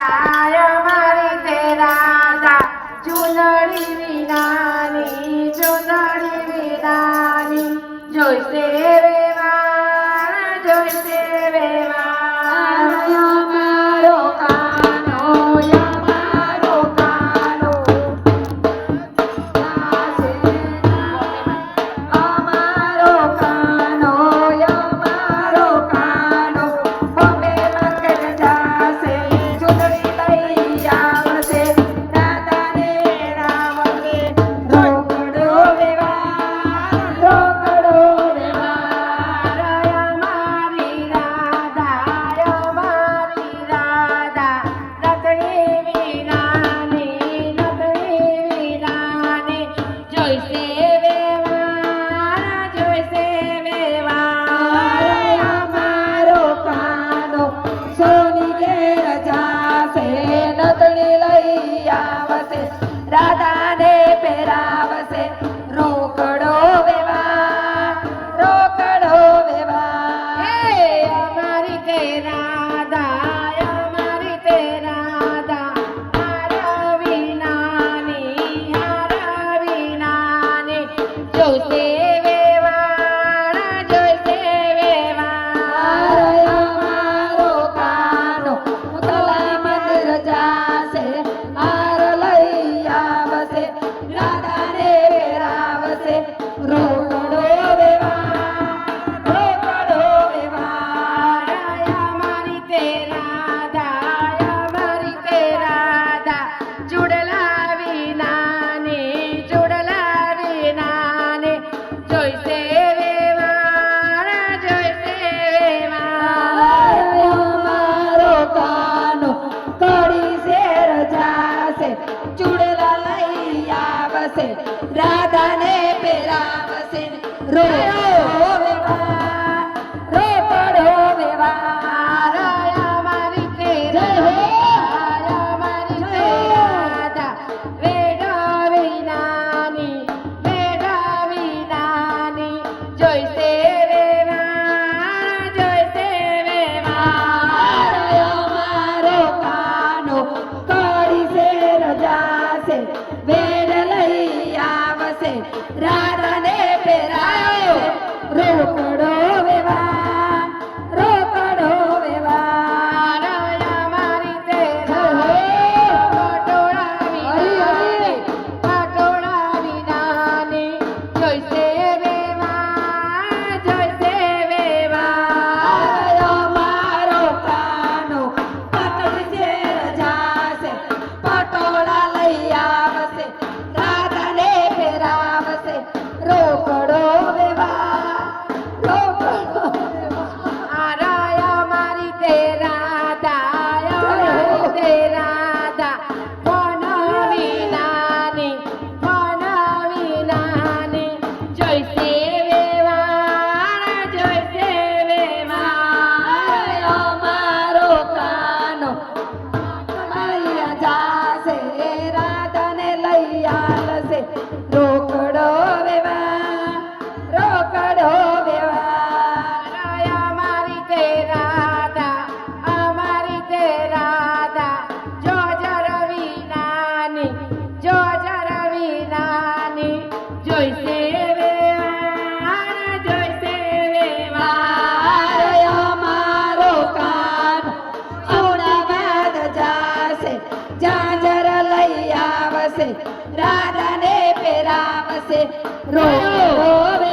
आय मारी तेरा दा चुनरी विनानी जोईते वेवा जोईते वेवा मारो कानो या मारो कानो અમારો કાનો અમારો કાનો અમે મંગલ જાશે ચૂંટણી લઈ આવશે રાધાને રાવશે રોકડો વ્યવહાર અમારી રાધા નથણી વિનાની જોઈશે રાધાને પહેરાવશે રોકડો વ્યવહાર અમારી તે રાધા હારા વિનાની જોઈશે અમારો કાનો કલા મંદિર જાશે રાધાને પહેરાવશે રોકડો વ્યવહાર અમારી તે રાધા ચૂડલા વિનાની જોઈશે અમારો કાનો કડી શેર જાશે ચૂડલા લઈ આવશે રાધાને પહેરાવશે રોકડો વ્યવહાર અમારી તે રાધા વેડા વિનાની જોઈશે અમારો કાનો કડી શેર જાશે વેડ લઈ આવશે રાધાને પહેરાવશે રોકડો વ્યવહાર અમારી તે પટોળા વિનાની જોઈશે અમારો કાનો પટોળી શેર જાશે પટોળા લઈ આવશે રાધાને પહેરાવશે રોકડો વ્યવહાર અમારી તે રાધા પણ વિનાની જોઈશે અમારો કાનો મળ્યા જાશે રાધાને લઈ આવશે રોકડો વ્યવહાર અમારી તે રાધા જોજર વિનાની જોઈશે અમારો કાનો અમદાવાદ જાશે જાજર લઈ આવશે રાધાને પહેરાવશે રોકડો